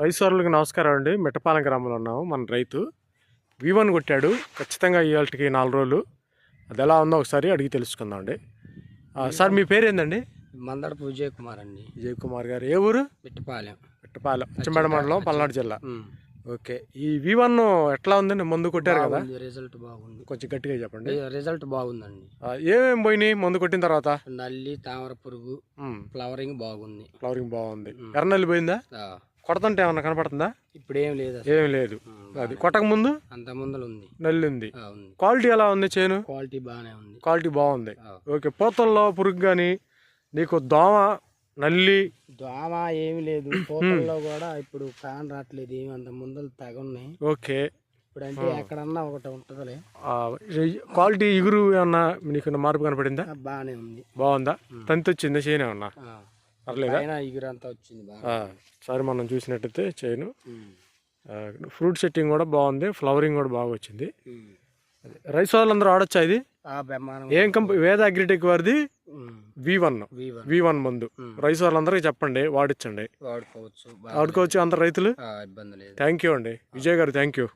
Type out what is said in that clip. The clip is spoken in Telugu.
రైతుసోదరులకు నమస్కారం అండి. మిట్టపాలెం గ్రామంలో ఉన్నాము. మన రైతు V1 కొట్టాడు. ఖచ్చితంగా ఇవాళకి 4 రోజులు. అది ఎలా ఉందో ఒకసారి అడిగి తెలుసుకుందాం అండి. సార్ మీ పేరు ఏందండి? మందడపు విజయ్ కుమార్ అండి. విజయ్ కుమార్ గారు ఏ ఊరు? మిట్టపాలెం. అచ్చంపేట మండలం, పల్నాడు జిల్లా. ఓకే, ఈ V1 ఎట్లా ఉందండి? మందు కొట్టారు కదా, రిజల్ట్ బాగుంది. కొంచెం గట్టిగా చెప్పండి. రిజల్ట్ బాగుందండి. ఏమేమి పోయినాయి మందు కొట్టిన తర్వాత? నల్లి, తామర పురుగు, ఫ్లవరింగ్ బాగుంది. ఫ్లవరింగ్ బాగుంది. ఎర్రనల్లి పోయిందా? కొడతంటే ఏమన్నా కనపడుతుందా? ఇప్పుడు ఏం లేదు. ఏం లేదు. అది కొట్టక ముందు అంత ముందు ఉంది, నల్లి ఉంది. క్వాలిటీ ఎలా ఉంది? చేను క్వాలిటీ బాగానే ఉంది. క్వాలిటీ బాగుంది. ఓకే, పూతల్లో పురుగు కానీ నీకు దోమ, నల్లి, దోమ ఏమి లేదు. పూతల్లో కూడా ఇప్పుడు కాన్ రావట్లేదు. ఏమి అంత ముందలు తెగ ఉన్నాయి. ఓకే, ఇప్పుడు అంటే ఎక్కడన్నా ఒకటి ఉంటుందిలే. క్వాలిటీ ఇగురు ఏమన్నా నీకు మార్పు కనపడిందా? బాగానే ఉంది. బాగుందా? తంతి వచ్చిందా? చేయను ఏమన్నా పర్లేదా? ఇగురు అంతా వచ్చింది. సరే, మనం చూసినట్టయితే చేయను ఫ్రూట్ సెట్టింగ్ కూడా బాగుంది. ఫ్లవరింగ్ కూడా బాగా వచ్చింది. రైస్ వాళ్ళందరూ ఆడొచ్చా ఇది? ఏం కంపెనీ? వేద అగ్రిటెక్ వారిది V1 మందు. రైస్ వాళ్ళందరికీ చెప్పండి, వాడించండి. వాడుకోవచ్చు అందరు రైతులు. థ్యాంక్ యూ అండి విజయ్ గారు, థ్యాంక్ యూ.